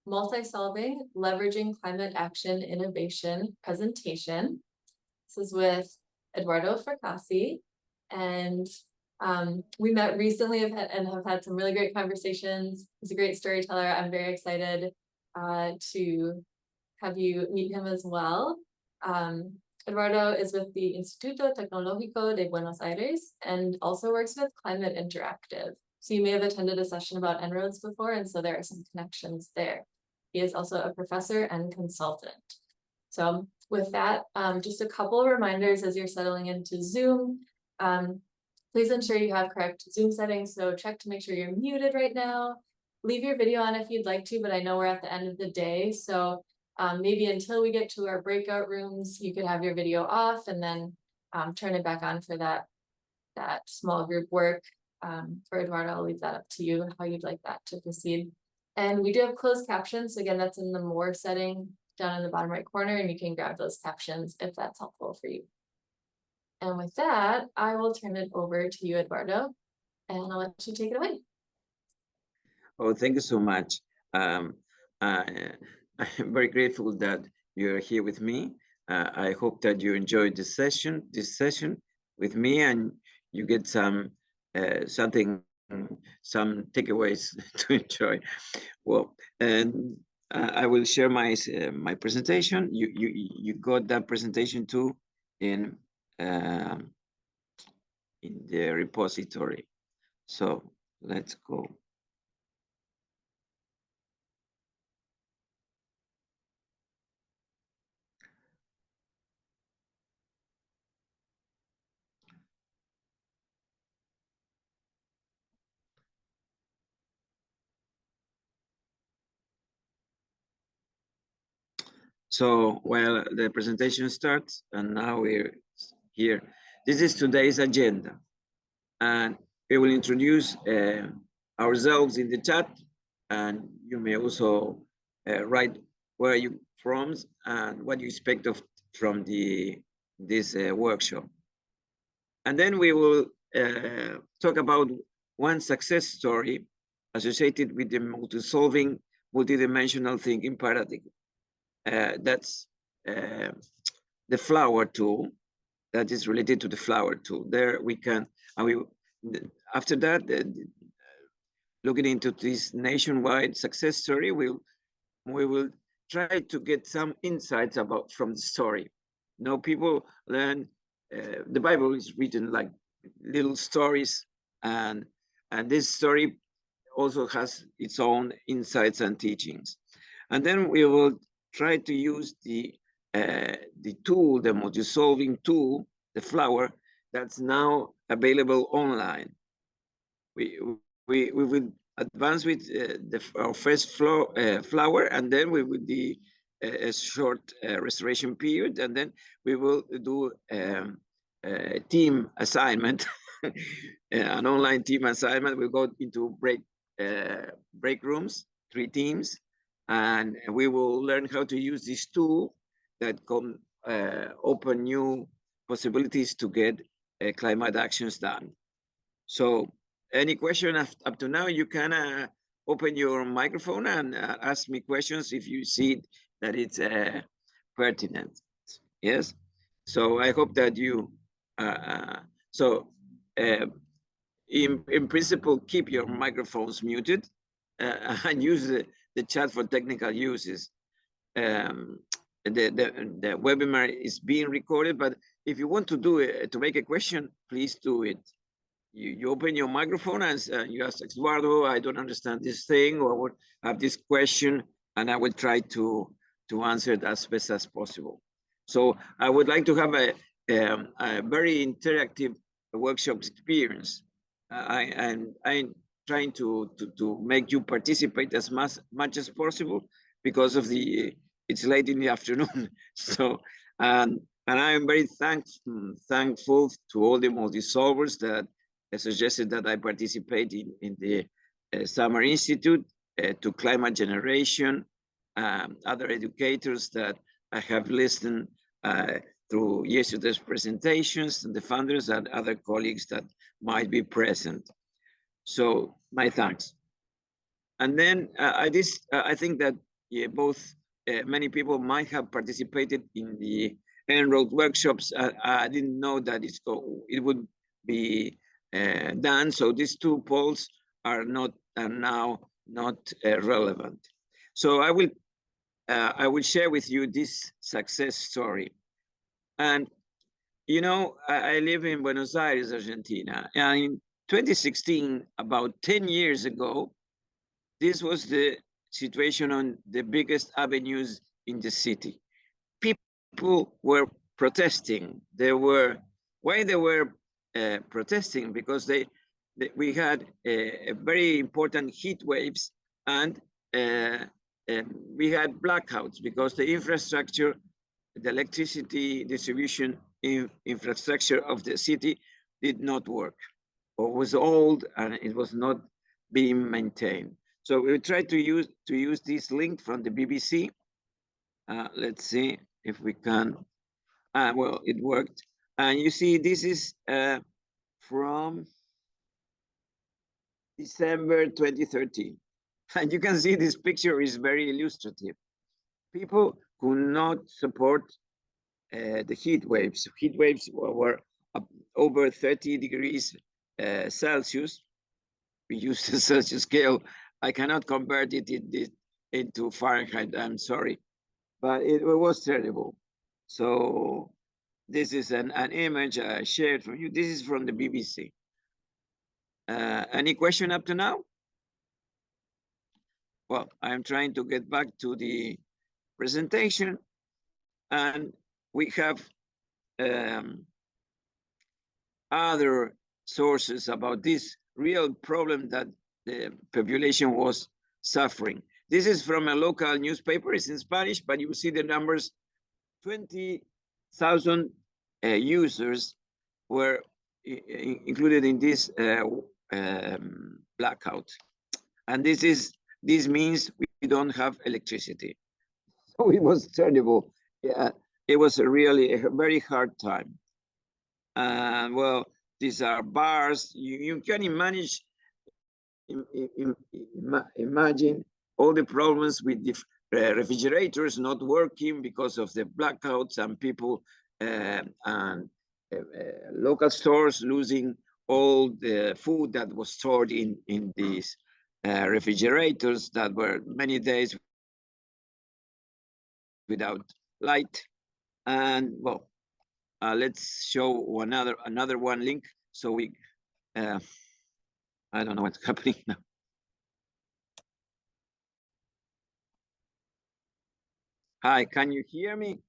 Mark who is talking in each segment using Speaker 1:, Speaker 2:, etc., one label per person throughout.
Speaker 1: Multisolving, Leveraging Climate Action Innovation presentation. This is with Eduardo Fracassi, and we met recently and have had some really great conversations. He's a great storyteller. I'm very excited to have you meet him as well. Eduardo is with the Instituto Tecnológico de Buenos Aires and also works with Climate Interactive. So you may have attended a session about En-ROADS before, and so there are some connections there. He is also a professor and consultant. So with that, just a couple of reminders as you're settling into Zoom. Please ensure you have correct Zoom settings. So check to make sure you're muted right now. Leave your video on if you'd like to, but I know we're at the end of the day. So maybe until we get to our breakout rooms, you could have your video off and then turn it back on for that small group work. For Eduardo, I'll leave that up to you, how you'd like that to proceed. And we do have closed captions. So again, that's in the More setting down in the bottom right corner, and you can grab those captions if that's helpful for you. And with that, I will turn it over to you, Eduardo, and I'll let you take it away.
Speaker 2: Oh, thank you so much. I'm very grateful that you're here with me. I hope that you enjoyed this session with me, and you get some takeaways to enjoy. Well, and I will share my presentation. You got that presentation too in the repository. So let's go. So, well, the presentation starts, and now we're here. This is today's agenda, and we will introduce ourselves in the chat, and you may also write where you from and what you expect from this workshop. And then we will talk about one success story associated with the multi-solving, multidimensional thinking paradigm. That's the flower tool that is related to the flower tool. There we can, after that, looking into this nationwide success story, we will try to get some insights from the story. You know, people learn, the Bible is written like little stories, and this story also has its own insights and teachings. And then we will try to use the tool, the multi-solving tool, the flower, that's now available online. We will advance with our first flower, and then we will do a short restoration period, and then we will do a team assignment, an online team assignment. We'll go into break rooms, 3 teams, and we will learn how to use this tool that can open new possibilities to get climate actions done. So any question up to now, you can open your microphone and ask me questions if you see that it's pertinent. Yes. So I hope that you, in principle, keep your microphones muted and use the chat for technical uses. The webinar is being recorded, but if you want to make a question, please do it. You open your microphone and you ask Eduardo, I don't understand this thing, or I have this question, and I will try to answer it as best as possible. So I would like to have a very interactive workshop experience. I'm trying to make you participate as much as possible because of it's late in the afternoon. So, and I am very thankful to all the multi-solvers that suggested that I participate in the Summer Institute, to Climate Generation, other educators that I have listened through yesterday's presentations, and the funders and other colleagues that might be present. So my thanks. And then I think that both many people might have participated in the enrolled workshops. I didn't know that it would be done. So these two polls are now not relevant. So I will share with you this success story. And you know, I live in Buenos Aires, Argentina. And in 2016, about 10 years ago, this was the situation on the biggest avenues in the city. People were protesting. Why they were protesting? Because we had a very important heat waves, and we had blackouts because the infrastructure, the electricity distribution infrastructure of the city did not work, or was old, and it was not being maintained. So we tried to use this link from the BBC. Let's see if we can. Well, it worked. And you see, this is from December 2013. And you can see this picture is very illustrative. People could not support the heat waves. Heat waves were over 30 degrees Celsius. We use the Celsius scale. I cannot convert it into Fahrenheit, I'm sorry, but it was terrible. So this is an image I shared from you. This is from the BBC. Any question up to now? Well, I'm trying to get back to the presentation, and we have other sources about this real problem that the population was suffering. This is from a local newspaper. It's in Spanish, but you see the numbers. 20,000 users were included in this blackout. And this means we don't have electricity. So it was terrible. Yeah, it was a very hard time. Well, these are bars. You can imagine all the problems with the refrigerators not working because of the blackouts, and people and local stores losing all the food that was stored in these refrigerators that were many days without light. And well, let's show another one link. So we, I don't know what's happening now. Hi, can you hear me?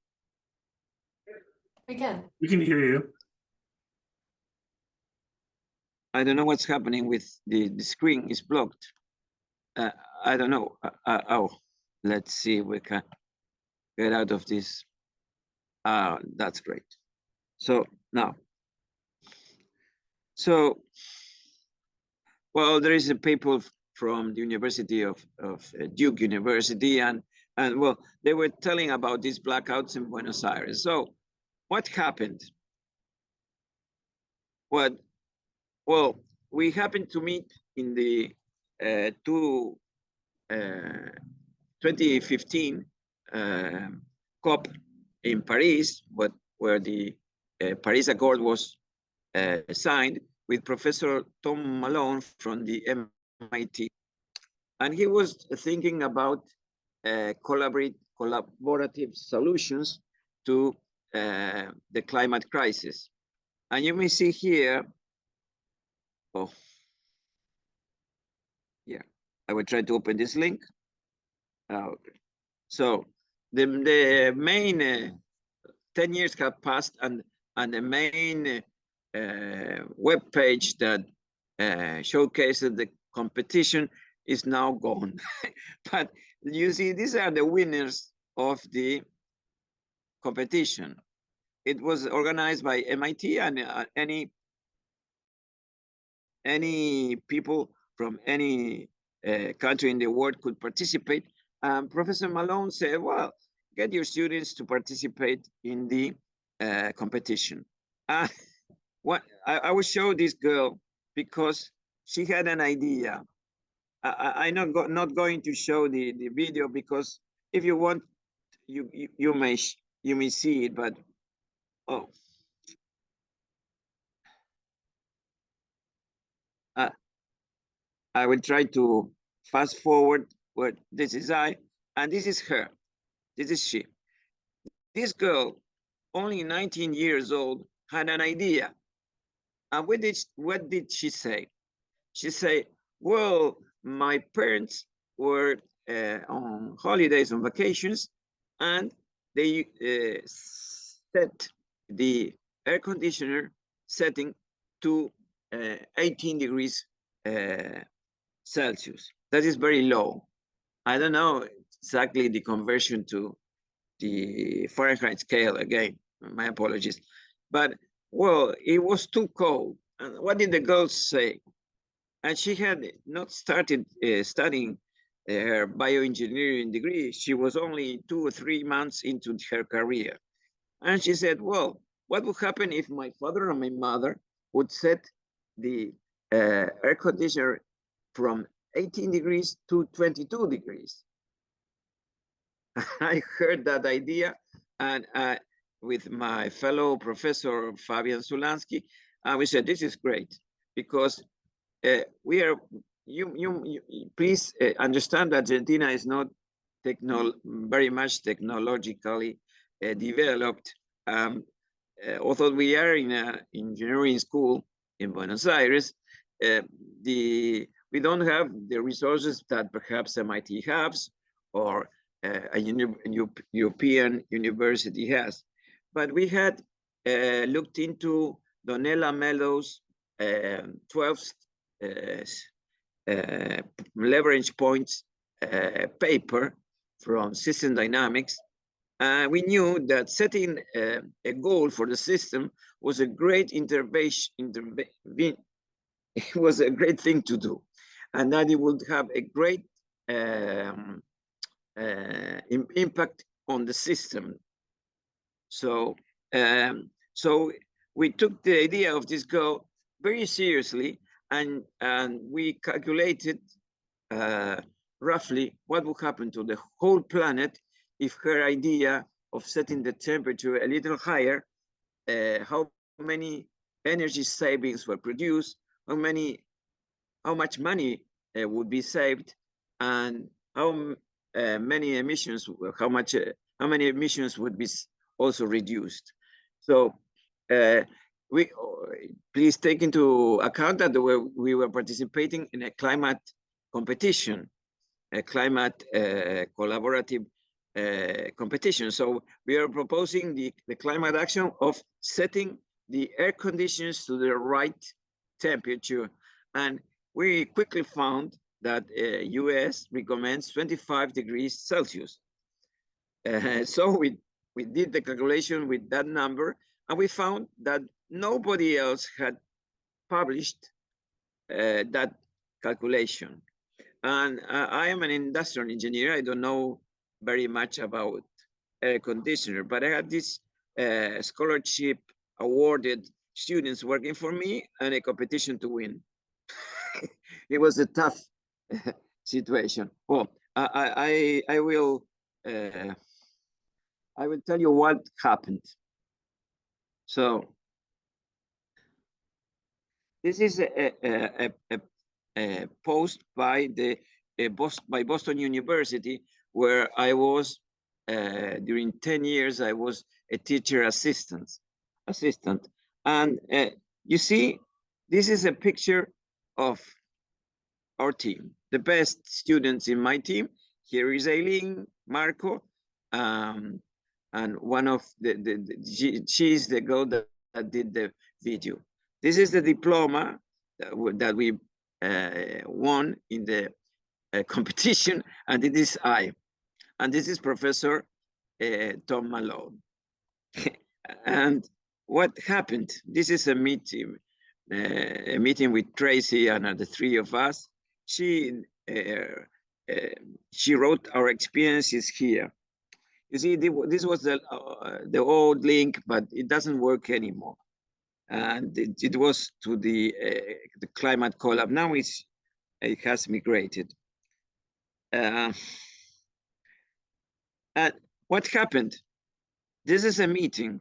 Speaker 1: We can.
Speaker 3: We can hear you.
Speaker 2: I don't know what's happening with the screen is blocked. I don't know. Oh, let's see if we can get out of this. That's great. So now, well, there is a paper from the University of Duke University, and well, they were telling about these blackouts in Buenos Aires. So what happened? Well, we happened to meet in the 2015 COP in Paris, where the Paris Accord was signed, with Professor Tom Malone from the MIT. And he was thinking about collaborative solutions to the climate crisis. And you may see here, oh, yeah, I will try to open this link. Okay. So the main 10 years have passed, and the main web page that showcases the competition is now gone. But you see, these are the winners of the competition. It was organized by MIT, and any people from any country in the world could participate. Professor Malone said, well, get your students to participate in the competition. What I will show this girl because she had an idea. I'm not going to show the video because If you want, you may see it, but oh, I will try to fast forward. What this is I, and this is her. This is she. This girl, only 19 years old, had an idea. And what did she say? She said, well, my parents were on holidays, on vacations, and they set the air conditioner setting to 18 degrees Celsius. That is very low. I don't know exactly the conversion to the Fahrenheit scale again. My apologies. But, well, it was too cold. And what did the girls say? And she had not started studying her bioengineering degree. She was only 2 or 3 months into her career. And she said, well, what would happen if my father and my mother would set the air conditioner from 18 degrees to 22 degrees? I heard that idea, and with my fellow professor Fabian Sulansky, we said, this is great, because we are, you please understand that Argentina is not very much technologically developed. Although we are in an engineering school in Buenos Aires, we don't have the resources that perhaps MIT has, or a European university has. But we had looked into Donella Meadows' 12 leverage points paper from system dynamics. We knew that setting a goal for the system was a great it was a great thing to do, and that it would have a great impact on the system. So, so we took the idea of this goal very seriously, and we calculated roughly what would happen to the whole planet if her idea of setting the temperature a little higher, how many energy savings were produced, how much money would be saved, and how many emissions, how many emissions would be also reduced. So we please take into account that we were participating in a climate competition, a climate collaborative competition. So we are proposing the climate action of setting the air conditions to the right temperature. And we quickly found that US recommends 25 degrees Celsius. So we did the calculation with that number, and we found that nobody else had published that calculation. And I am an industrial engineer. I don't know very much about air conditioner, but I had this scholarship awarded students working for me and a competition to win. It was a tough situation. Well, I will tell you what happened. So this is a post by by Boston University, where I was during 10 years. I was a teacher assistant, and you see, this is a picture of our team, the best students in my team. Here is Aileen, Marco, and one of she's the girl that did the video. This is the diploma that we won in the competition, and it is I. And this is Professor Tom Malone. And what happened? This is a meeting with Tracy and the three of us. She wrote our experiences here. You see, this was the old link, but it doesn't work anymore. And it was to the climate collab. Now it has migrated. what happened? This is a meeting,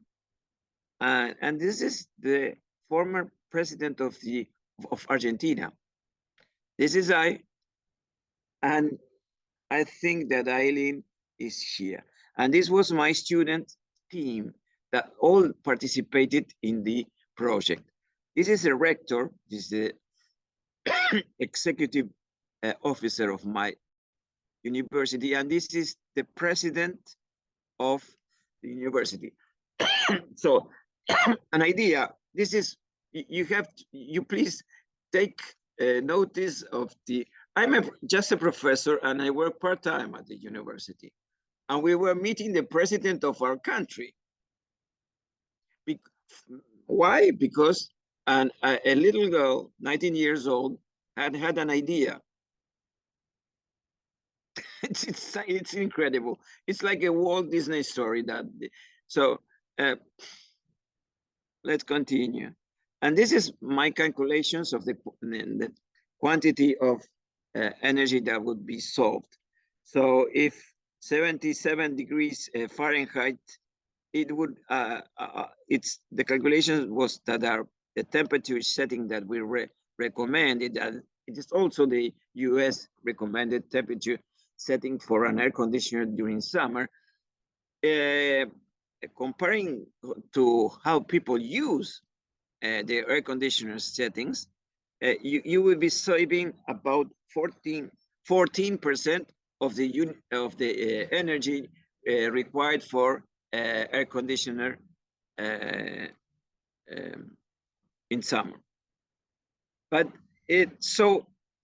Speaker 2: and this is the former president of Argentina. This is I, and I think that Eileen is here. And this was my student team that all participated in the project. This is a rector, this is the executive officer of my university, and this is the president of the university. So an idea, this is, you please take notice of I'm just a professor and I work part-time at the university. And we were meeting the president of our country. Why? Because a little girl, 19 years old, had an idea. It's incredible. It's like a Walt Disney story. So let's continue. And this is my calculations of the quantity of energy that would be solved. So if 77 degrees Fahrenheit, it would, the calculation was that the temperature setting that we recommended, that it is also the US recommended temperature setting for an air conditioner during summer. Comparing to how people use the air conditioner settings, you will be saving about 14% of the energy required for air conditioner in summer. But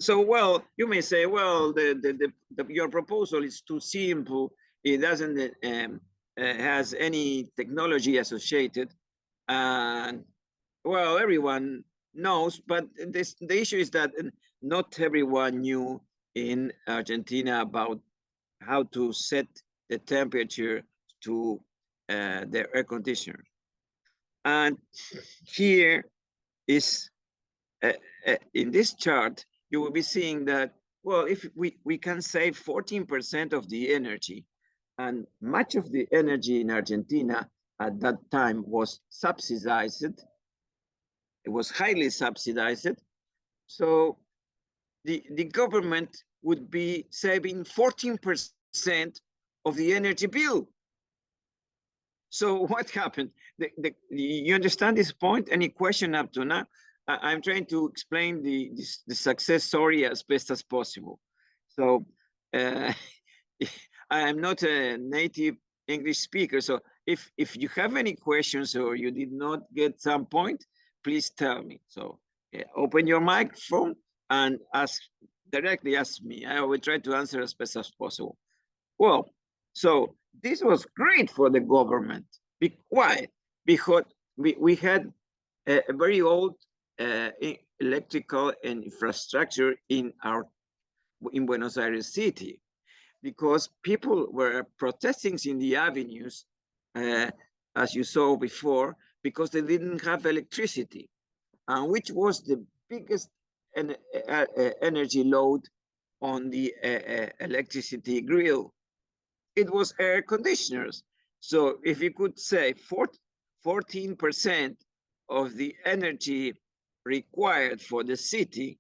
Speaker 2: well, you may say, well, your proposal is too simple. It doesn't has any technology associated, and well, everyone knows, but the issue is that not everyone knew in Argentina about how to set the temperature to the air conditioner. And here is, in this chart, you will be seeing that, well, if we can save 14% of the energy, and much of the energy in Argentina at that time was subsidized. It was highly subsidized. So the government would be saving 14% of the energy bill. So what happened? You understand this point? Any question up to now? I'm trying to explain the success story as best as possible. So I am not a native English speaker. So if you have any questions or you did not get some point, please tell me. So open your microphone and directly ask me. I will try to answer as best as possible. Well, so this was great for the government. Why? Because we had a very old electrical infrastructure in Buenos Aires city, because people were protesting in the avenues, as you saw before, because they didn't have electricity, which was the biggest energy load on the electricity grid. It was air conditioners. So if you could say 14% of the energy required for the city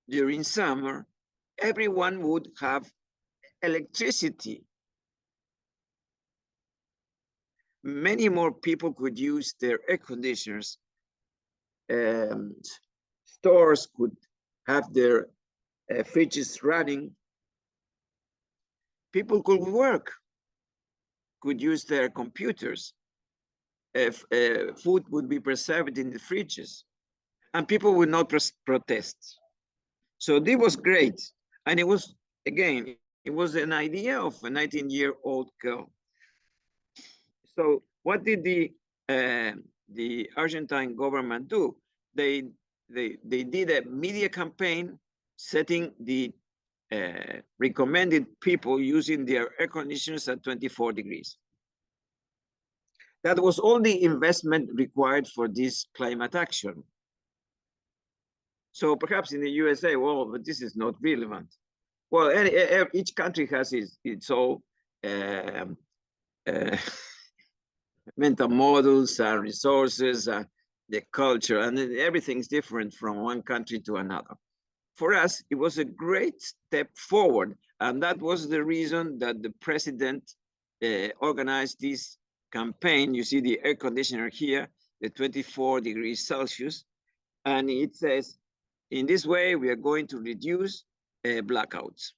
Speaker 2: during summer, everyone would have electricity. Many more people could use their air conditioners. Stores could have their fridges running. People could work, could use their computers. Food would be preserved in the fridges, and people would not protest. So this was great. And it was, again, it was an idea of a 19-year-old girl. So what did the Argentine government do? They did a media campaign setting the recommended people using their air conditioners at 24 degrees. That was all the investment required for this climate action. So perhaps in the USA, well, but this is not relevant. Well, each country has its own mental models and resources and the culture, and everything's different from one country to another. For us, it was a great step forward, and that was the reason that the president organized this campaign. You see the air conditioner here, the 24 degrees Celsius, and it says, in this way, we are going to reduce blackouts.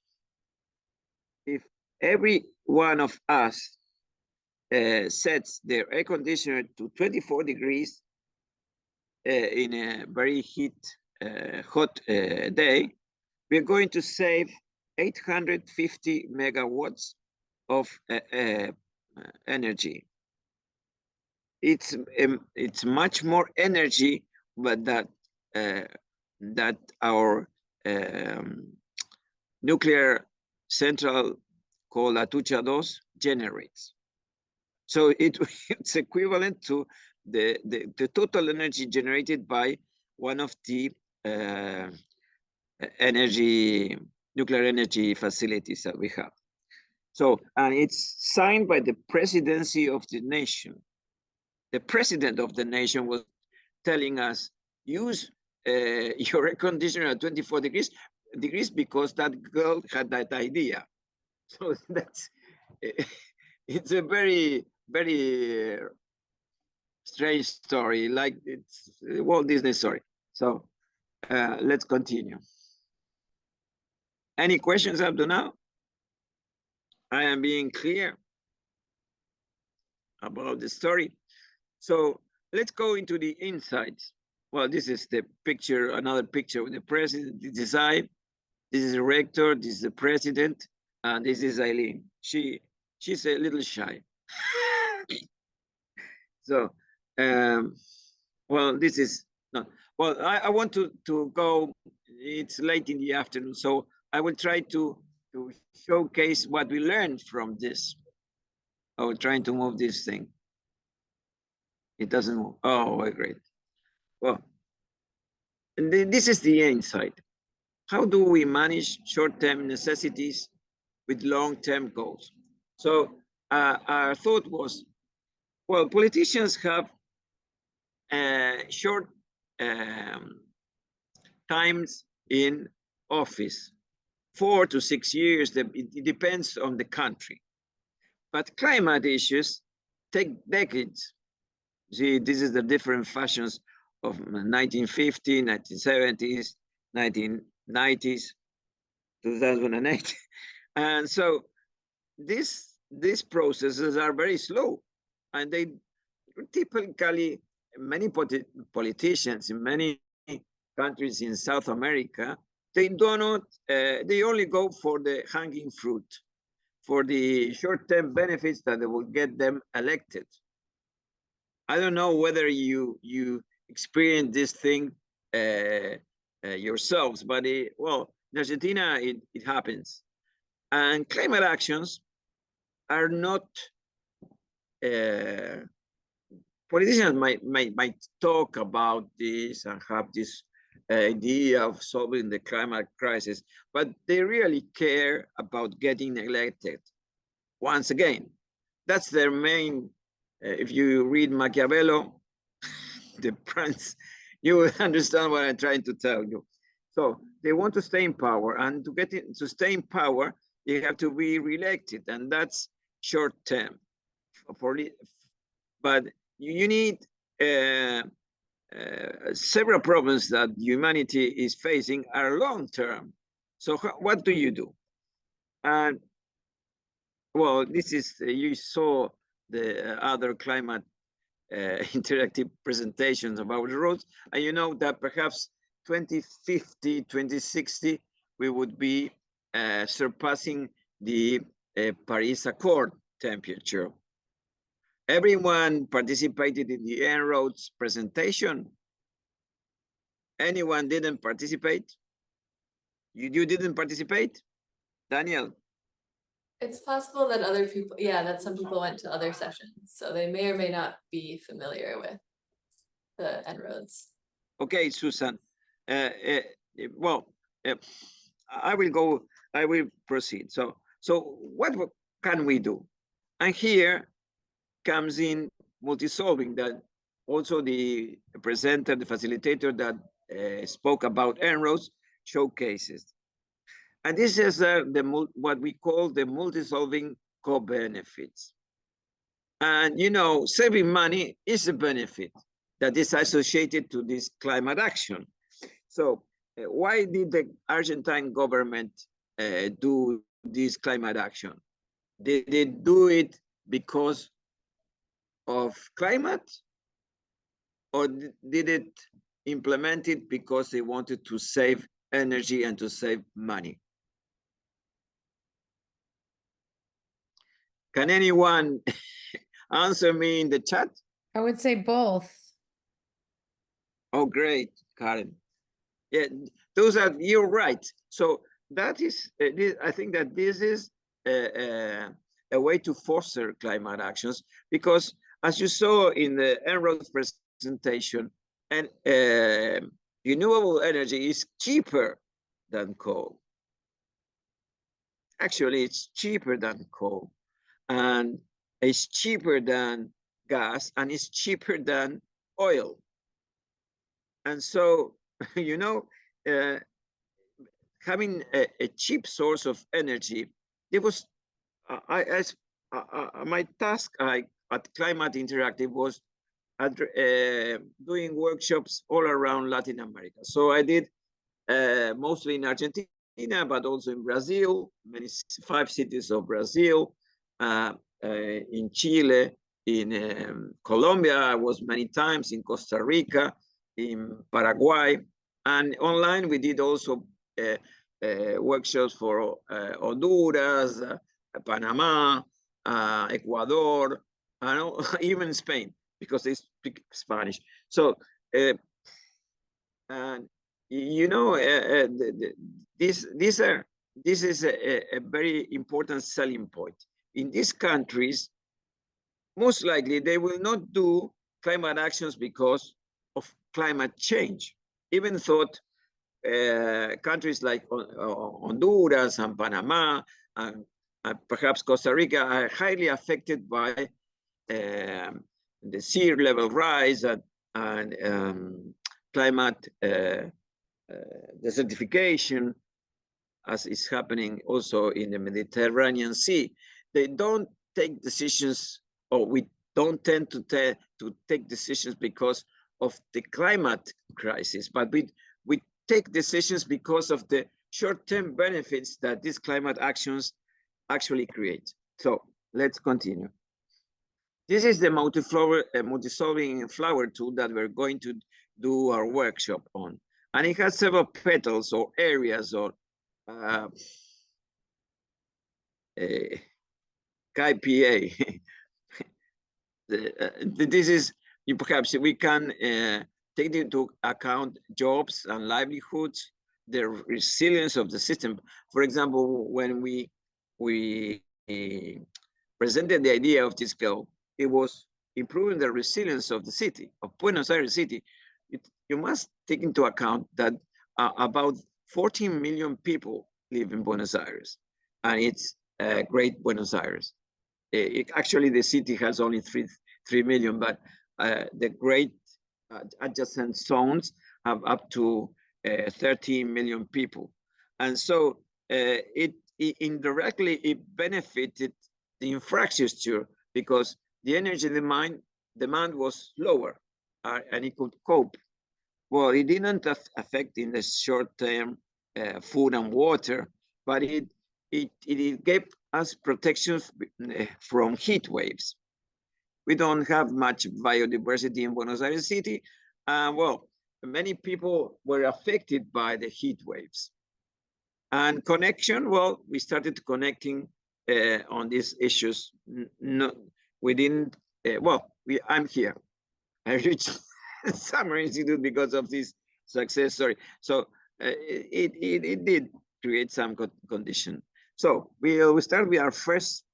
Speaker 2: If every one of us sets their air conditioner to 24 degrees in a very hot day, we're going to save 850 megawatts of energy. It's much more energy, but that our nuclear central called Atucha 2 generates. So it's equivalent to the total energy generated by one of the nuclear energy facilities that we have. So, and it's signed by the presidency of the nation. The president of the nation was telling us, use your air conditioner at 24 degrees because that girl had that idea. So that's, it's a very, very strange story, like it's a Walt Disney story. So let's continue. Any questions up to now? I am being clear about the story. So let's go into the insights. Well, this is the picture, another picture with the president, the design. This is the rector, this is the president, and this is Eileen. She's a little shy. So, well, this is not, well, I want to go, it's late in the afternoon, so I will try to showcase what we learned from this. Oh, trying to move this thing. It doesn't move. Oh, great. Well, this is the insight. How do we manage short-term necessities with long-term goals? So our thought was, well, politicians have short times in office, 4 to 6 years, it depends on the country. But climate issues take decades. See, this is the different fashions of 1950, 1970s, 1990s, 2008. And so these processes are very slow, and they typically, many politicians in many countries in South America, they do not, they only go for the hanging fruit, for the short-term benefits that will get them elected. I don't know whether you experience this thing yourselves, but well, in Argentina, it happens. And climate actions are not, politicians might talk about this and have this idea of solving the climate crisis, but they really care about getting elected. Once again, that's their main, if you read Machiavelli, the prince, you will understand what I'm trying to tell you. So they want to stay in power, and to stay in power, you have to be reelected, and that's short term. But you need several problems that humanity is facing are long term. So what do you do? And well, this is, you saw the other climate interactive presentations about the roads, and you know that perhaps 2050, 2060, we would be surpassing the Paris Accord temperature. Everyone participated in the En-ROADS presentation. Anyone didn't participate? You didn't participate? Daniel?
Speaker 1: It's possible that other people, yeah, that some people went to other sessions, so they may or may not be familiar with the En-ROADS. Okay,
Speaker 2: Susan. Well, I will proceed. So what can we do? And here comes in multisolving, that also the presenter, the facilitator that spoke about En-ROADS showcases. And this is what we call the multisolving co-benefits. And you know, saving money is a benefit that is associated to this climate action. So why did the Argentine government do this climate action? Did they do it because of climate, or did it implement it because they wanted to save energy and to save money? Can anyone answer me in the chat?
Speaker 3: I would say both.
Speaker 2: Oh, great, Karen. Yeah, you're right. So that is, I think that this is a way to foster climate actions, because as you saw in the En-ROADS presentation, and renewable energy is cheaper than coal. Actually, it's cheaper than coal, and it's cheaper than gas, and it's cheaper than oil. And so, you know, having a cheap source of energy, there was, my task at Climate Interactive was doing workshops all around Latin America. So I did mostly in Argentina, but also in Brazil, 5 cities of Brazil, in Chile, in Colombia. I was many times in Costa Rica, in Paraguay, and online we did also workshops for Honduras, Panama, Ecuador, and even Spain, because they speak Spanish. So, and you know, this is a very important selling point. In these countries, most likely they will not do climate actions because of climate change, even though countries like Honduras and Panama and perhaps Costa Rica are highly affected by the sea level rise and climate desertification, as is happening also in the Mediterranean Sea. They don't take decisions, or we don't tend to take decisions because of the climate crisis, but we take decisions because of the short-term benefits that these climate actions actually create. So let's continue. This is the multisolving flower tool that we're going to do our workshop on. And it has several petals or areas or KPA. This is, perhaps we can take into account jobs and livelihoods, the resilience of the system. For example, when we presented the idea of this goal, it was improving the resilience of the city, of Buenos Aires city. You must take into account that about 14 million people live in Buenos Aires, and it's Great Buenos Aires. Actually, the city has only 3 million, but the great adjacent zones have up to 13 million people. And so it indirectly, it benefited the infrastructure because the energy demand was lower and it could cope. Well, it didn't affect in the short term food and water, but it gave us protections from heat waves. We don't have much biodiversity in Buenos Aires city. Well, many people were affected by the heat waves. And connection, well, we started connecting on these issues. We didn't, I'm here. I reached Summer Institute because of this success story. So it did create some condition. So we'll start with our first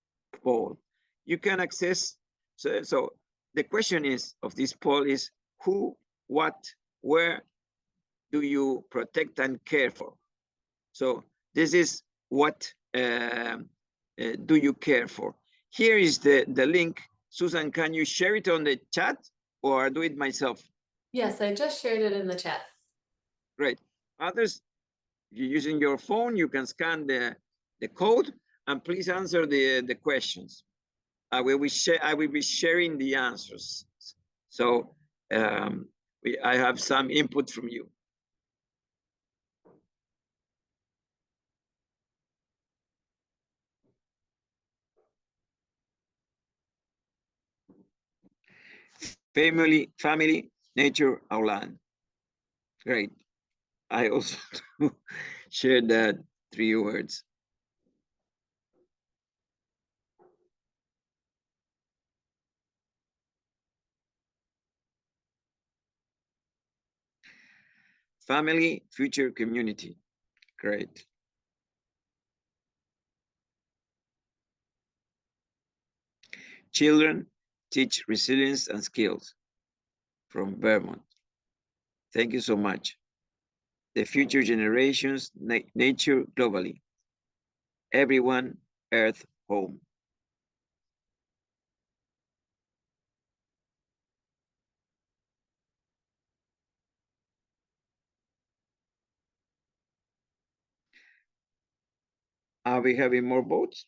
Speaker 2: poll. You can access, so the question is of this poll is who, what, where do you protect and care for? So this is what do you care for? Here is the link Susan, can you share it on the chat or do it myself?
Speaker 1: Yes, I just shared it in the chat.
Speaker 2: Great. Others, if you're using your phone, you can scan the code and please answer the questions. I will be sharing the answers. So I have some input from you. Family, nature, our land. Great. I also shared that 3 words. Family, future, community. Great. Children teach resilience and skills from Vermont. Thank you so much. The future generations, nature globally. Everyone, earth, home. Are we having more votes?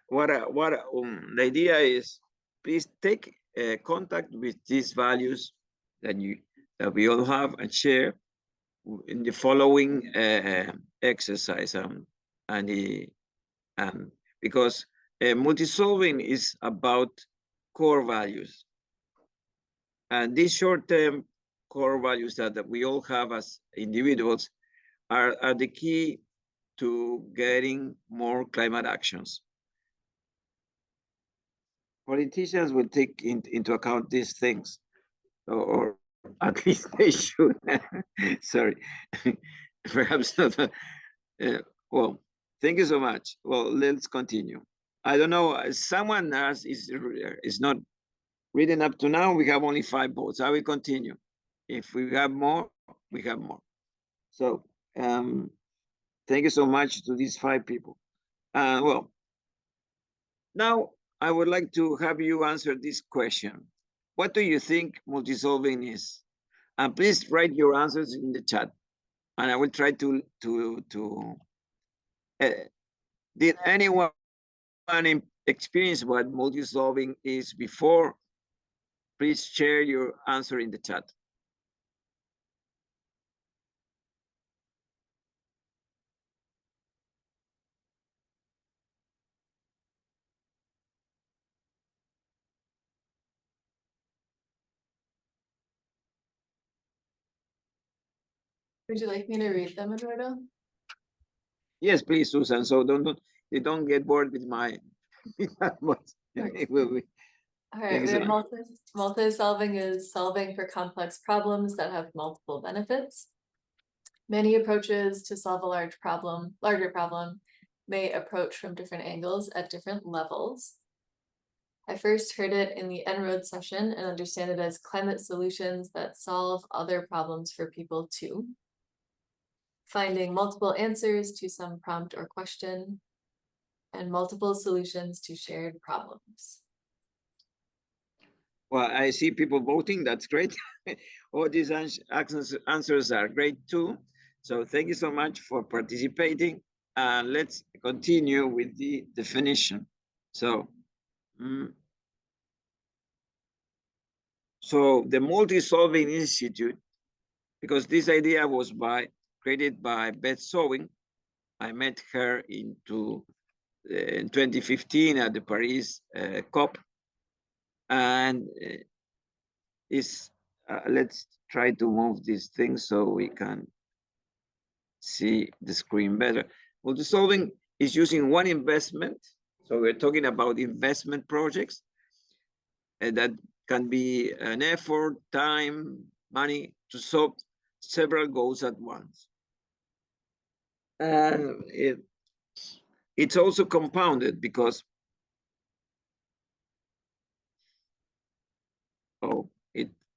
Speaker 2: Well, the idea is, please take contact with these values that we all have and share in the following exercise. Because multisolving is about core values, and these short-term core values that we all have as individuals are the key to getting more climate actions. Politicians will take into account these things, or at least they should. Sorry, perhaps not. Well, thank you so much. Well, let's continue. I don't know. Someone else is not reading up to now. We have only 5 votes. I will continue. If we have more, we have more. So thank you so much to these 5 people. Well, now I would like to have you answer this question. What do you think multisolving is? And please write your answers in the chat. And I will try to did anyone experience what multisolving is before? Please share your answer in the chat.
Speaker 1: Would you like me to read them, Eduardo?
Speaker 2: Yes, please, Susan. So don't get bored with my that much. It will be.
Speaker 1: All right, we have multi-solving is solving for complex problems that have multiple benefits. Many approaches to solve a larger problem may approach from different angles at different levels. I first heard it in the En-ROAD session and understand it as climate solutions that solve other problems for people too. Finding multiple answers to some prompt or question, and multiple solutions to shared problems.
Speaker 2: Well, I see people voting. That's great. All these answers are great too. So thank you so much for participating. Let's continue with the definition. So, so the Multisolving Institute, because this idea was created by Beth Sowing. I met her in 2015 at the Paris COP. And let's try to move these things so we can see the screen better. Multisolving is using one investment. So we're talking about investment projects that can be an effort, time, money to solve several goals at once. And it's also compounded because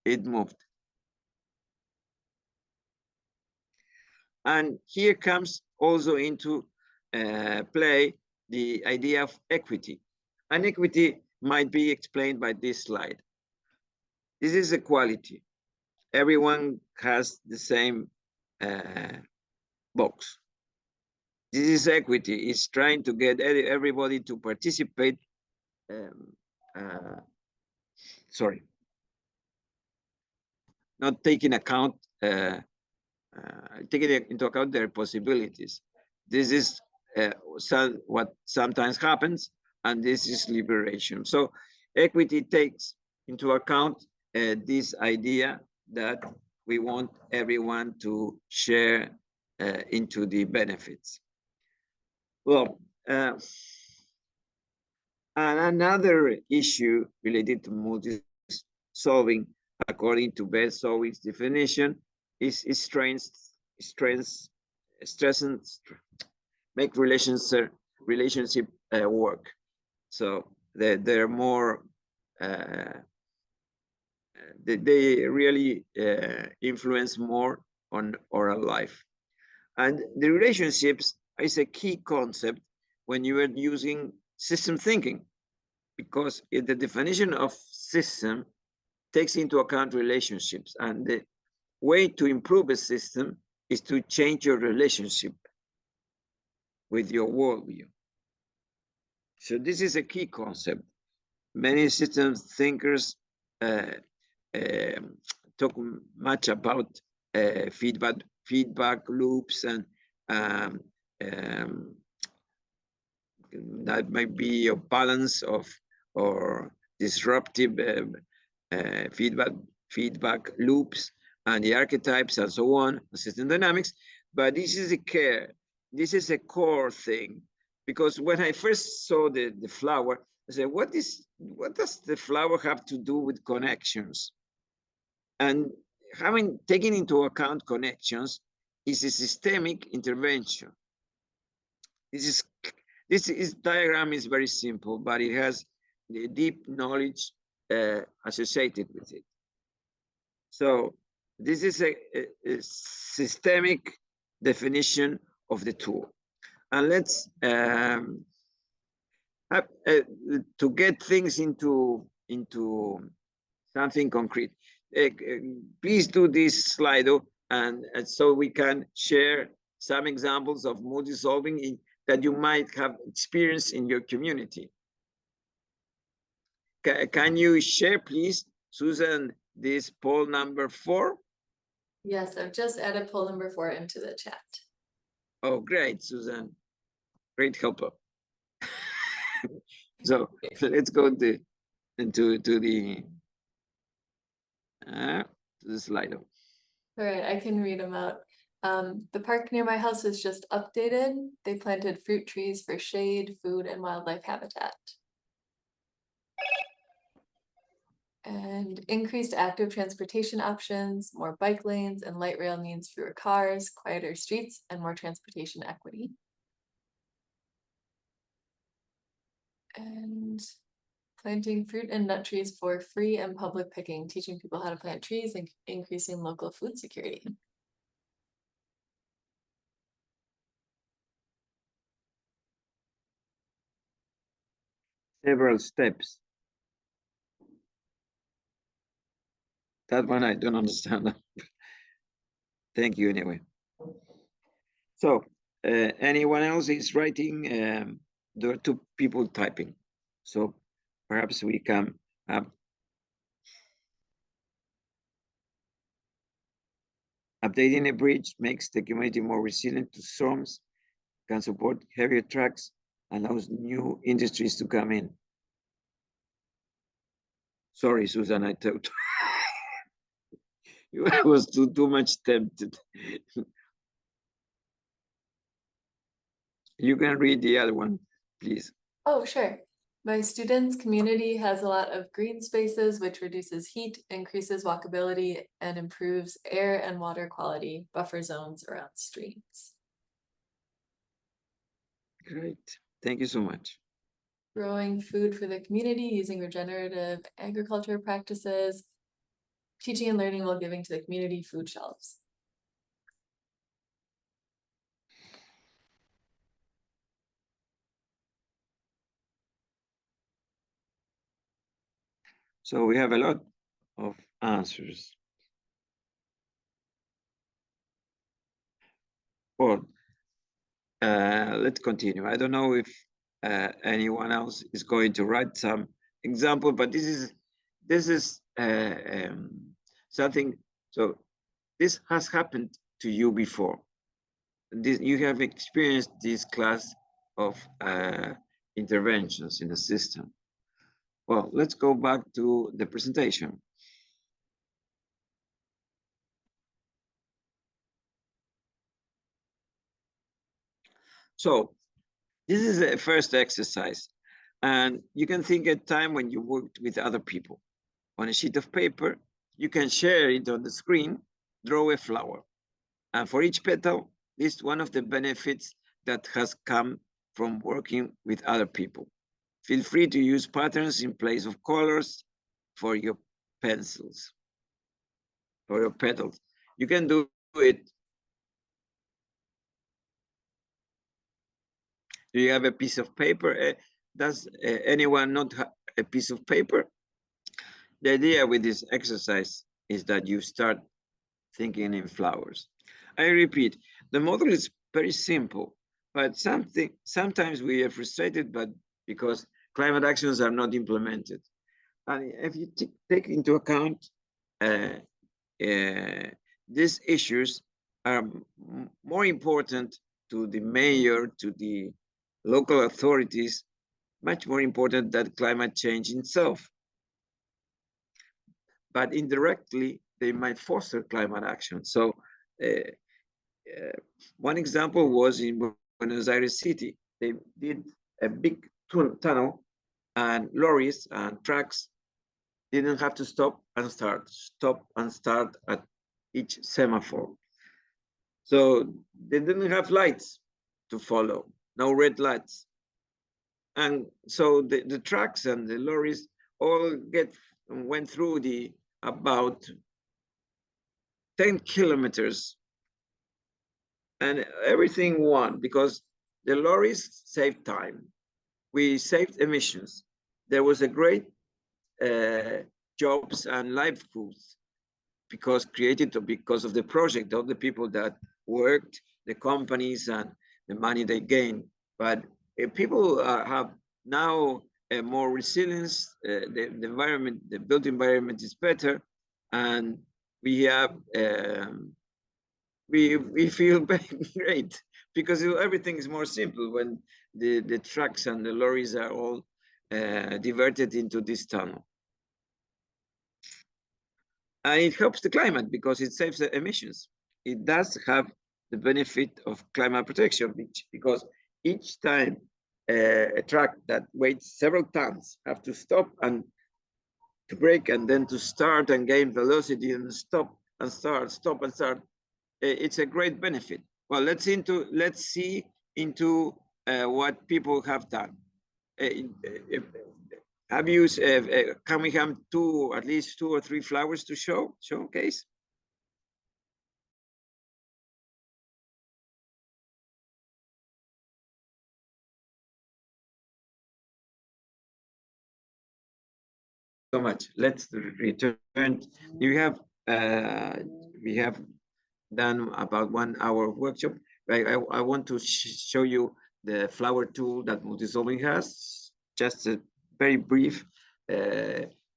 Speaker 2: it moved. And here comes also into play the idea of equity. And equity might be explained by this slide. This is equality. Everyone has the same box. This is equity. It's trying to get everybody to participate. Sorry, not taking account, taking into account their possibilities. This is what sometimes happens, and this is liberation. So equity takes into account this idea that we want everyone to share into the benefits. Well, and another issue related to multi-solving, according to Bell-Sowit's definition, is stress and make relationship work. So they're more, they really influence more on oral life. And the relationships is a key concept when you are using system thinking, because the definition of system takes into account relationships, and the way to improve a system is to change your relationship with your worldview. So this is a key concept. Many system thinkers talk much about feedback loops, and that might be a balance of or disruptive feedback loops and the archetypes and so on, system dynamics. But this is a core thing, because when I first saw the flower, I said, what does the flower have to do with connections? And taking into account connections is a systemic intervention. This diagram is very simple, but it has the deep knowledge associated with it. So this is a systemic definition of the tool. And let's to get things into something concrete. Please do this, Slido, and so we can share some examples of multi-solving that you might have experienced in your community. Can you share, please, Susan, this poll number 4?
Speaker 1: Yes, I've just added poll number 4 into the chat.
Speaker 2: Oh, great, Susan. Great helper. So let's go into the slide.
Speaker 1: All right, I can read them out. The park near my house was just updated. They planted fruit trees for shade, food, and wildlife habitat. And increased active transportation options, more bike lanes, and light rail means fewer cars, quieter streets, and more transportation equity. And planting fruit and nut trees for free and public picking, teaching people how to plant trees and increasing local food security.
Speaker 2: Several steps. That one I don't understand. Thank you anyway. So anyone else is writing? There are 2 people typing. So perhaps we can updating a bridge makes the community more resilient to storms, can support heavier trucks, allows new industries to come in. Sorry, Susan, I thought I was too much tempted. You can read the other one, please.
Speaker 1: Oh, sure. My students' community has a lot of green spaces, which reduces heat, increases walkability, and improves air and water quality, buffer zones around streams.
Speaker 2: Great. Thank you so much.
Speaker 1: Growing food for the community using regenerative agriculture practices, teaching and learning while giving to the community food shelves.
Speaker 2: So we have a lot of answers. Well, let's continue. I don't know if anyone else is going to write some example, but this is something. So this has happened to you before. You have experienced this class of interventions in the system. Well, let's go back to the presentation. So this is a first exercise, and you can think a time when you worked with other people. On a sheet of paper, you can share it on the screen, draw a flower. And for each petal, list one of the benefits that has come from working with other people. Feel free to use patterns in place of colors for your pencils, for your petals. You can do it. Do you have a piece of paper? Does anyone not have a piece of paper? The idea with this exercise is that you start thinking in flowers. I repeat, the model is very simple, but sometimes we are frustrated because climate actions are not implemented. And if you take into account these issues are more important to the mayor, to the local authorities, much more important than climate change itself. But indirectly, they might foster climate action. So one example was in Buenos Aires City. They did a big tunnel, and lorries and trucks didn't have to stop and start at each semaphore. So they didn't have lights to follow, no red lights. And so the trucks and the lorries all went through the about 10 kilometers, and everything won because the lorries saved time. We saved emissions. There was a great jobs and livelihoods created because of the project, of the people that worked, the companies, and the money they gained. But people have now more resilience. The environment, the built environment is better, and we have we feel great because everything is more simple when the trucks and the lorries are all diverted into this tunnel. And it helps the climate because it saves the emissions. It does have the benefit of climate protection because each time a truck that weighs several tons have to stop and to brake and then to start and gain velocity and stop and start, stop and start, it's a great benefit. Well, let's see into what people have done. Have you? Can we have at least two or three flowers to showcase? So much. Let's return. We have done about 1 hour workshop. I want to show you the flower tool that Multisolving has. Just a very brief,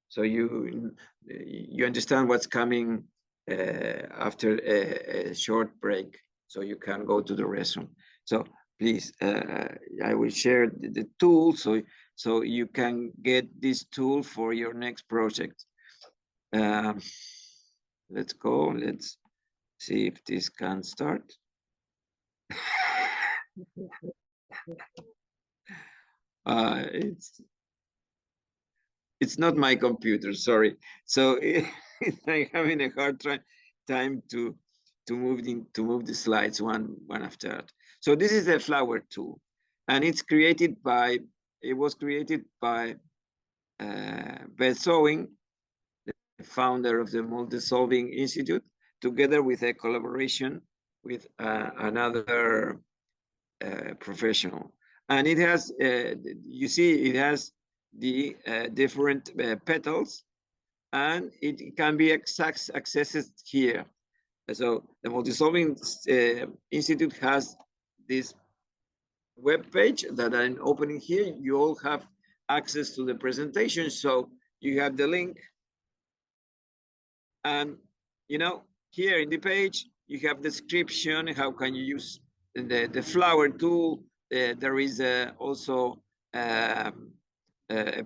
Speaker 2: so you understand what's coming after a short break, so you can go to the restroom. So please, I will share the tool so you can get this tool for your next project. Let's go. Let's see if this can start. It's not my computer, sorry. So I'm having a hard time to move the slides one after that. So this is a flower tool, and it was created by Beth Sowing, the founder of the Multisolving Institute, together with a collaboration with another professional. And it has, you see, it has the different petals and it can be accessed here. So the Multisolving Institute has this web page that I'm opening here. You all have access to the presentation, so you have the link. And you know, here in the page, you have description, how can you use the flower tool. There is also a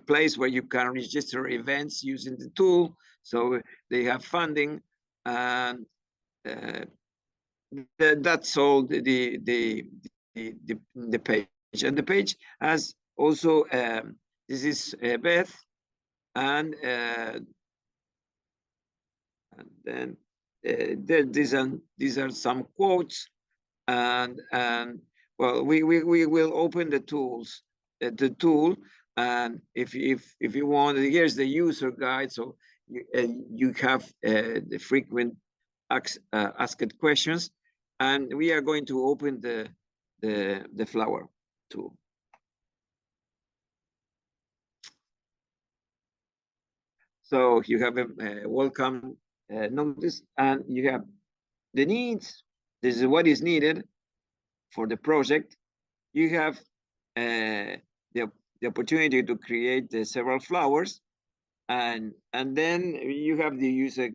Speaker 2: place where you can register events using the tool. So they have funding, and that's all the page. And the page has also this is Beth, and then these are some quotes, and well, we will open the tools, the tool, and if you want, here's the user guide. So you have the frequent asked questions, and we are going to open the flower tool. So you have a welcome notice, and you have the needs. This is what is needed for the project. You have the opportunity to create several flowers, and then you have the user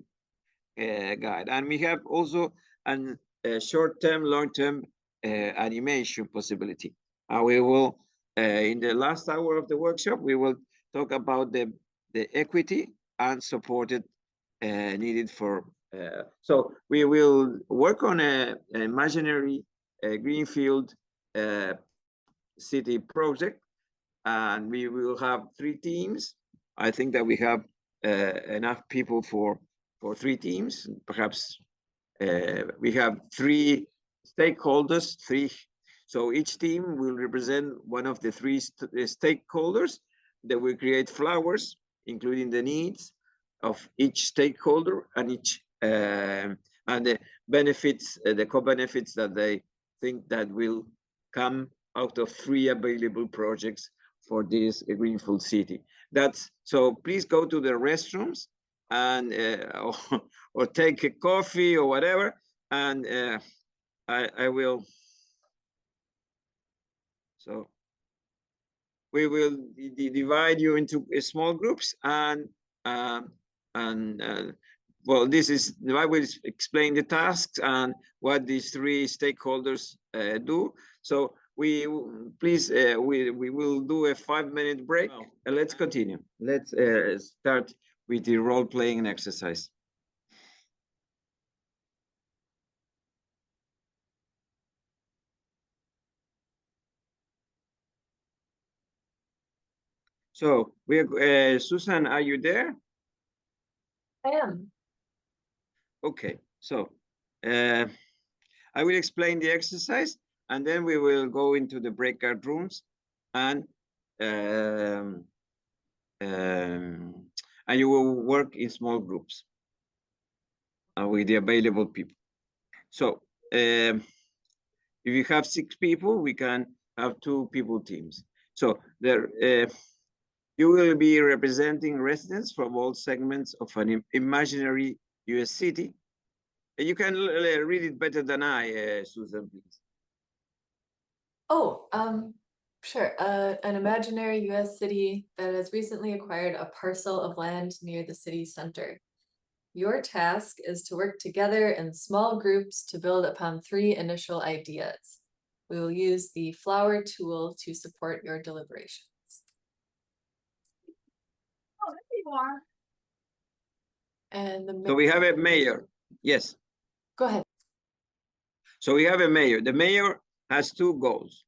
Speaker 2: guide, and we have also a short-term, long-term animation possibility. We will, in the last hour of the workshop, we will talk about the equity and supported needed for. So we will work on an imaginary greenfield city project, and we will have 3 teams. I think that we have enough people for 3 teams. Perhaps we have 3 stakeholders, 3. So each team will represent one of the 3 stakeholders that will create flowers, including the needs of each stakeholder and each and the benefits, the co-benefits that they think that will come out of 3 available projects for this greenfield city. That's so. Please go to the restrooms and or take a coffee or whatever, and I will. So we will divide you into small groups, and well, this is, I will explain the tasks and what these 3 stakeholders do. So we please we will do a 5-minute break, and let's continue. Let's start with the role-playing exercise. So we are, Susan, are you there?
Speaker 1: I am.
Speaker 2: Okay, so I will explain the exercise, and then we will go into the breakout rooms, and you will work in small groups with the available people. So if you have 6 people, we can have 2 people teams. So there, you will be representing residents from all segments of an imaginary US city. You can read it better than I, Susan, please.
Speaker 1: Oh, sure. An imaginary US city that has recently acquired a parcel of land near the city center. Your task is to work together in small groups to build upon 3 initial ideas. We will use the flower tool to support your deliberations.
Speaker 3: Oh, there you are.
Speaker 1: And
Speaker 2: So we have a mayor. Yes.
Speaker 1: Go ahead.
Speaker 2: So we have a mayor. The mayor has 2 goals.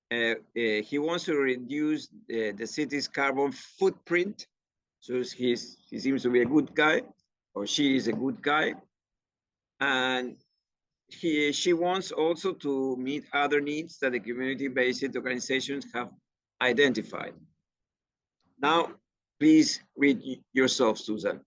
Speaker 2: He wants to reduce the city's carbon footprint. So he seems to be a good guy, or she is a good guy. And she wants also to meet other needs that the community-based organizations have identified. Now, please read yourself, Susan.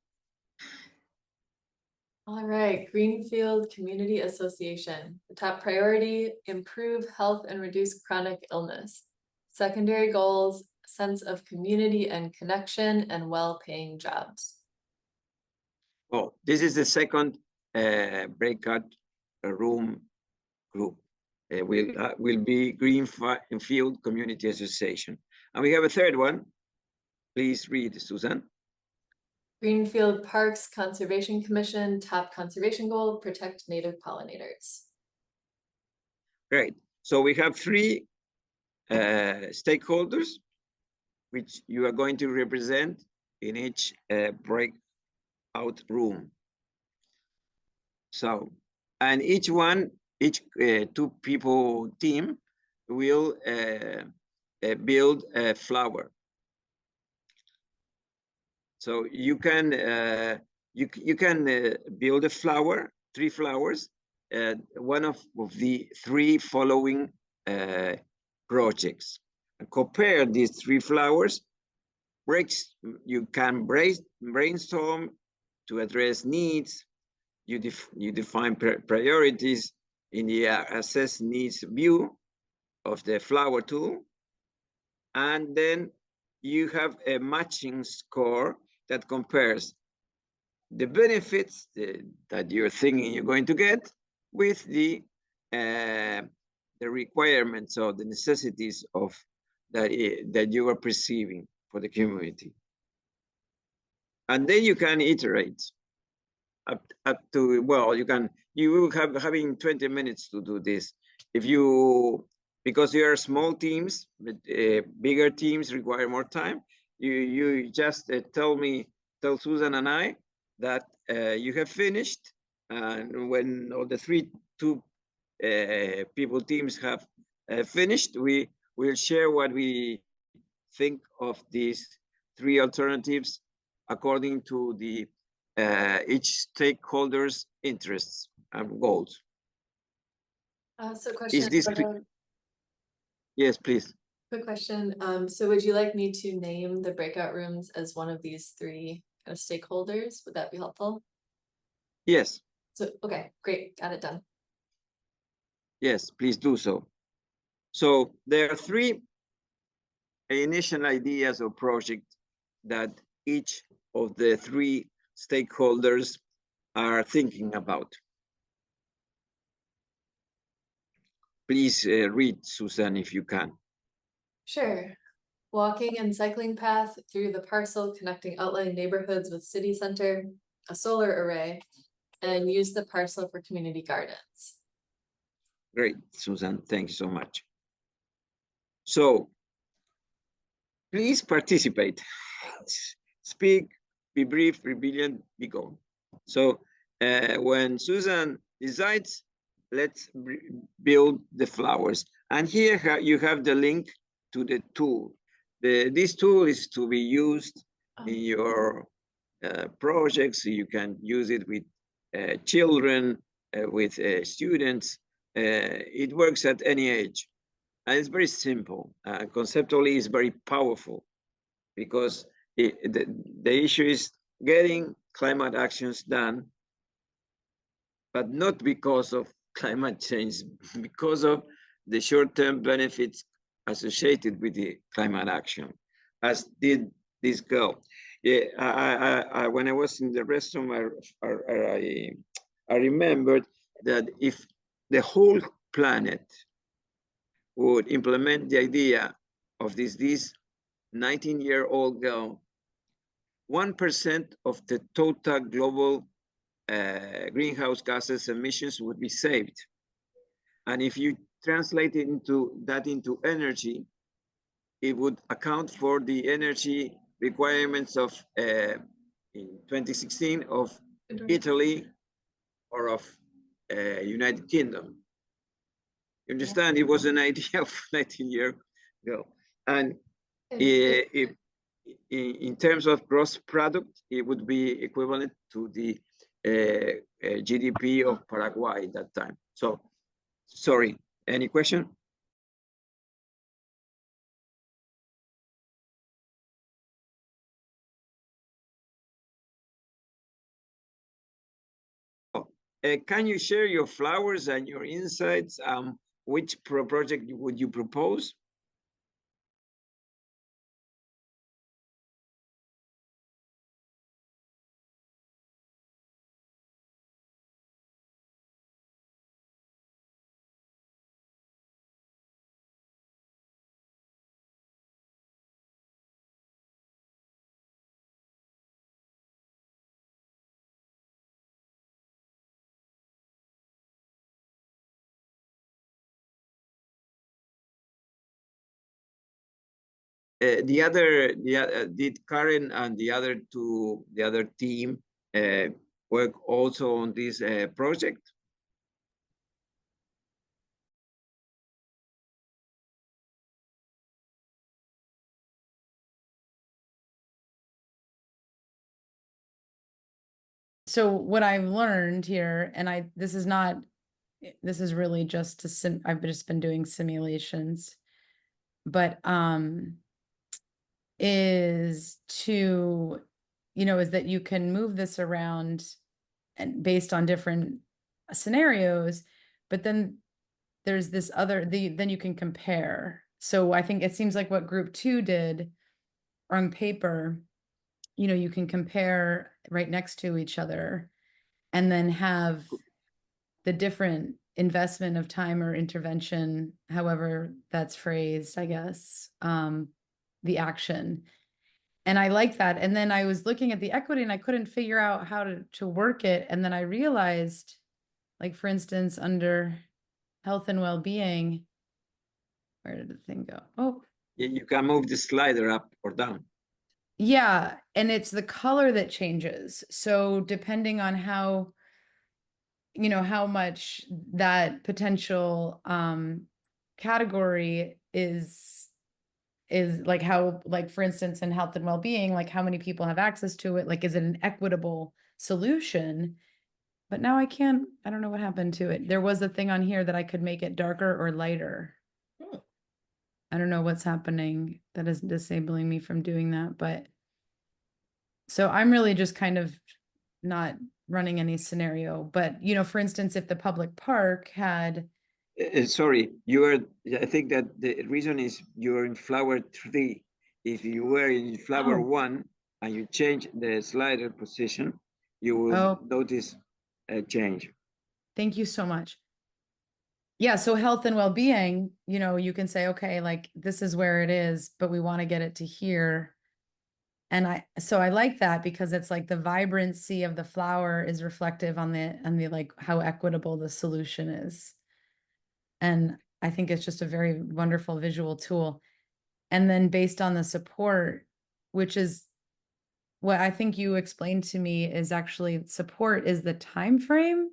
Speaker 1: All right, Greenfield Community Association. The top priority, improve health and reduce chronic illness. Secondary goals, sense of community and connection, and well-paying jobs.
Speaker 2: Oh, this is the second breakout room group. Will be Greenfield Community Association. And we have a third one. Please read, Susan.
Speaker 1: Greenfield Parks Conservation Commission, top conservation goal, protect native pollinators.
Speaker 2: Great. So we have three stakeholders, which you are going to represent in each breakout room. So, and each two people team will build a flower. So you can build a flower, 3 flowers, one of the 3 following projects. And compare these 3 flowers. You can brainstorm to address needs. You define priorities in the assess needs view of the flower tool, and then you have a matching score that compares the benefits that you're thinking you're going to get with the requirements or the necessities of that you are perceiving for the community. And then you can iterate up to, well, you will have having 20 minutes to do this. Because you are small teams, but bigger teams require more time. You just tell Susan and I that you have finished, and when all the two people teams have finished, we will share what we think of these 3 alternatives according to the each stakeholder's interests and goals.
Speaker 1: So question.
Speaker 2: Yes, please.
Speaker 1: Quick question. So would you like me to name the breakout rooms as one of these 3 kind of stakeholders? Would that be helpful?
Speaker 2: Yes.
Speaker 1: So, okay, great. Got it done.
Speaker 2: Yes, please do so. So there are 3 initial ideas or projects that each of the 3 stakeholders are thinking about. Please read, Susan, if you can.
Speaker 1: Sure. Walking and cycling path through the parcel connecting outlying neighborhoods with city center, a solar array, and use the parcel for community gardens.
Speaker 2: Great, Susan, thank you so much. So please participate. Speak, be brief, be brilliant, be gone. So when Susan decides, let's build the flowers. And here you have the link to the tool. This tool is to be used in your projects. You can use it with children, with students. It works at any age. And it's very simple. Conceptually, it's very powerful because the issue is getting climate actions done, but not because of climate change, because of the short-term benefits associated with the climate action, as did this girl. Yeah, when I was in the restroom, I remembered that if the whole planet would implement the idea of this 19-year-old girl, 1% of the total global greenhouse gases emissions would be saved. And if you translate it into energy, it would account for the energy requirements of in 2016 of Italy or of United Kingdom. You understand? It was an idea of 19 years ago. And in terms of gross product, it would be equivalent to the GDP of Paraguay at that time. So, sorry, any question? Can you share your flowers and your insights? Which project would you propose? did Karen and the other team work also on this project?
Speaker 4: So what I've learned here, and this is really just I've just been doing simulations, but is that you can move this around and based on different scenarios, but then there's this other, then you can compare. So I think it seems like what group 2 did on paper, you can compare right next to each other and then have the different investment of time or intervention, however that's phrased, I guess, the action. And I like that. And then I was looking at the equity and I couldn't figure out how to work it. And then I realized, like, for instance, under health and well-being, where did the thing go? Oh,
Speaker 2: You can move the slider up or down.
Speaker 4: yeah. And it's the color that changes. So depending on how much that potential category is like how, like, for instance, in health and well-being, like how many people have access to it, like is it an equitable solution? But now I don't know what happened to it. There was a thing on here that I could make it darker or lighter. I don't know what's happening that is disabling me from doing that, but so I'm really just kind of not running any scenario, but for instance, if the public park had
Speaker 2: Sorry, I think that the reason is you're in flower 3. If you were in flower 1 and you change the slider position, you will notice a change.
Speaker 4: Thank you so much. Yeah, so health and well-being, you can say, okay, like this is where it is, but we want to get it to here. And I like that because it's like the vibrancy of the flower is reflective on the like how equitable the solution is. And I think it's just a very wonderful visual tool. And then based on the support, which is what I think you explained to me, is actually support is the time frame.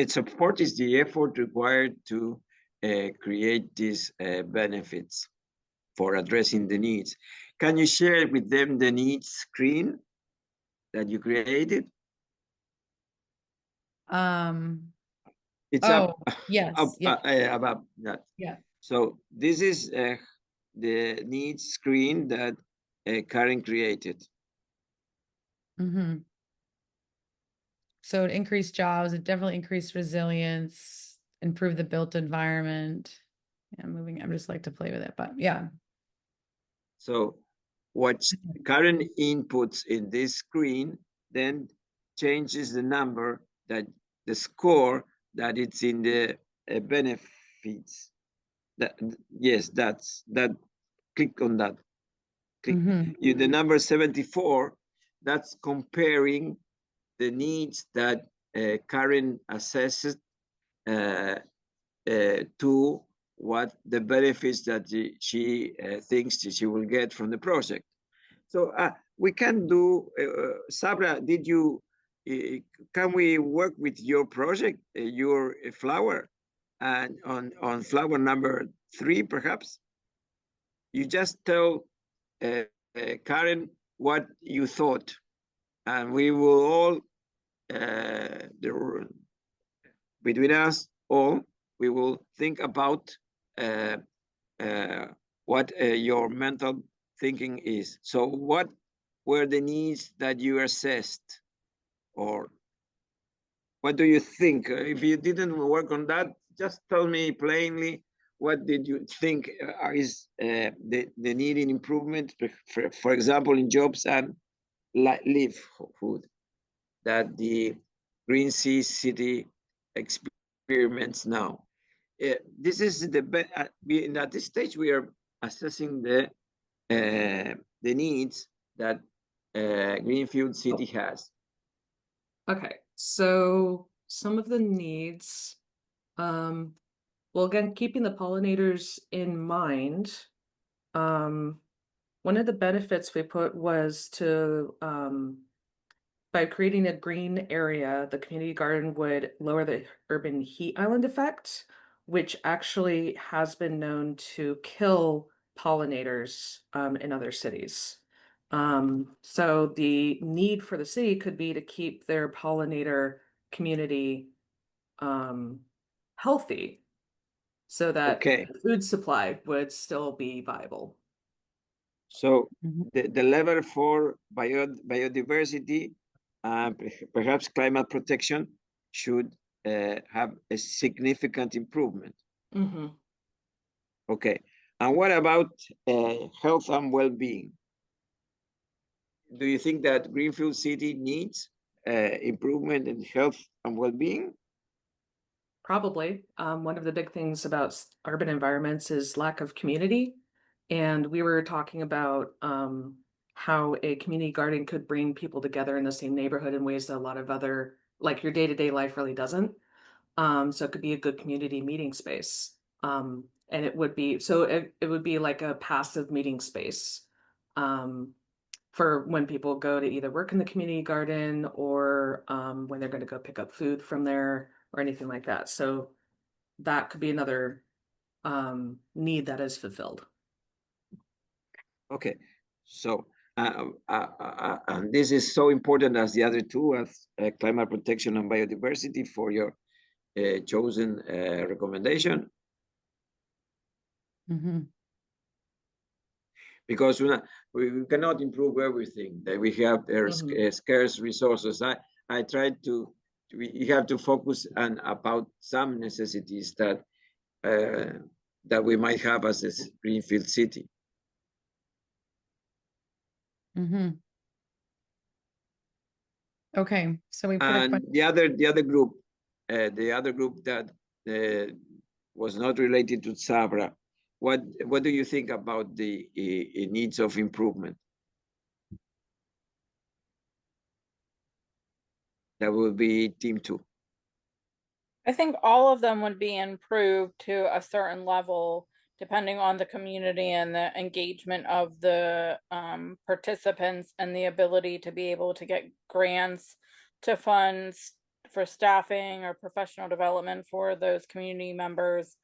Speaker 2: Support is the effort required to create these benefits for addressing the needs. Can you share with them the needs screen that you created? It's
Speaker 4: yes,
Speaker 2: about that.
Speaker 4: Yeah.
Speaker 2: So this is the needs screen that Karen created.
Speaker 4: So it increased jobs, it definitely increased resilience, improved the built environment. Yeah, I'm just like to play with it, but yeah.
Speaker 2: So what Karen inputs in this screen then changes the number, that the score that it's in the benefits. Yes, that. Click on that. The number 74, that's comparing the needs that Karen assesses to what the benefits that she thinks that she will get from the project. So we can do, Sabra, can we work with your project, your flower, and on flower number 3, perhaps? You just tell Karen what you thought, and we will all, between us all, we will think about what your mental thinking is. So what were the needs that you assessed? Or what do you think? If you didn't work on that, just tell me plainly, what did you think is the need in improvement, for example, in jobs and livelihood, that the Green Sea City experiments now? This is in at this stage we are assessing the needs that Greenfield City has.
Speaker 5: Okay, so some of the needs, well, again, keeping the pollinators in mind, One of the benefits we put was to, by creating a green area, the community garden would lower the urban heat island effect, which actually has been known to kill pollinators in other cities. So the need for the city could be to keep their pollinator community healthy so that
Speaker 2: Okay.
Speaker 5: the food supply would still be viable.
Speaker 2: So
Speaker 4: Mhm.
Speaker 2: the level for biodiversity, perhaps climate protection should have a significant improvement.
Speaker 5: Mm-hmm.
Speaker 2: Okay. And what about health and well-being? Do you think that Greenfield City needs improvement in health and well-being?
Speaker 5: Probably. One of the big things about urban environments is lack of community. And we were talking about how a community garden could bring people together in the same neighborhood in ways that a lot of other, like your day-to-day life really doesn't. So it could be a good community meeting space. And it would be, so it would be like a passive meeting space. For when people go to either work in the community garden or when they're going to go pick up food from there or anything like that. So that could be another need that is fulfilled.
Speaker 2: Okay. So, and this is so important as the other two, as climate protection and biodiversity for your chosen recommendation.
Speaker 4: Mhm.
Speaker 2: Because we cannot improve everything that we have. There's scarce resources. I tried to we have to focus on about some necessities that that we might have as a Greenfield City.
Speaker 4: Mhm. Okay, so we put a
Speaker 2: And
Speaker 4: question.
Speaker 2: the other group that was not related to Sabra, what do you think about the needs of improvement? That will be team 2.
Speaker 3: I think all of them would be improved to a certain level, depending on the community and the engagement of the participants and the ability to be able to get grants to funds for staffing or professional development for those community members.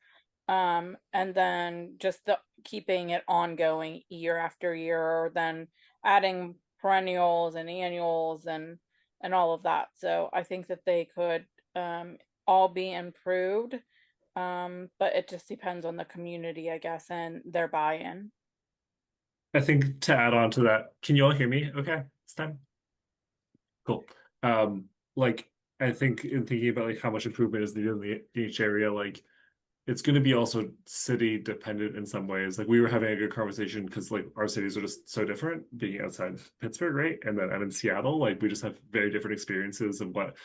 Speaker 3: And then just keeping it ongoing year after year, or then adding perennials and annuals and all of that. So I think that they could all be improved. But it just depends on the community, I guess, and their buy-in.
Speaker 6: I think to add on to that, can you all hear me? Okay, it's time. Cool. Like I think in thinking about like how much improvement is needed in each area, like it's going to be also city dependent in some ways. Like we were having a good conversation because like our cities are just so different being outside Pittsburgh, right? And then I'm in Seattle, like we just have very different experiences of what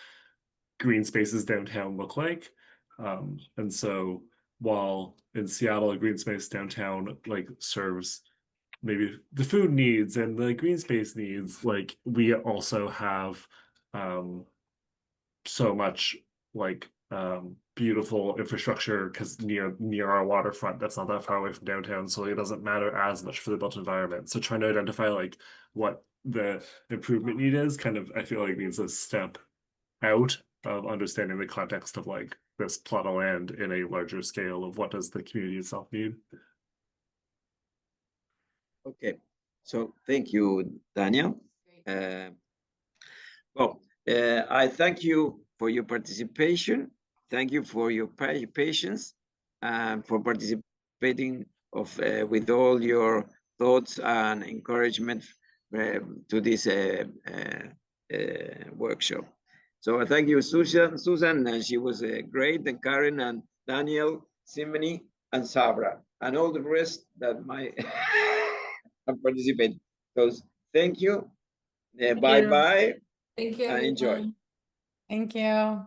Speaker 6: green spaces downtown look like. And so while in Seattle, a green space downtown like serves maybe the food needs and the green space needs, like we also have so much like beautiful infrastructure because near our waterfront that's not that far away from downtown, so it doesn't matter as much for the built environment. So trying to identify like what the improvement need is kind of I feel like means a step out of understanding the context of like this plot of land in a larger scale of what does the community itself need.
Speaker 2: Okay, so thank you, Daniel. Well, I thank you for your participation. Thank you for your patience and for participating with all your thoughts and encouragement to this workshop. So I thank you, Susan, and she was great, and Karen and Daniel, Simony, and Sabra, and all the rest that might participate. So thank you. Bye-bye.
Speaker 1: Thank you,
Speaker 2: And enjoy.
Speaker 1: everyone.
Speaker 4: Thank you.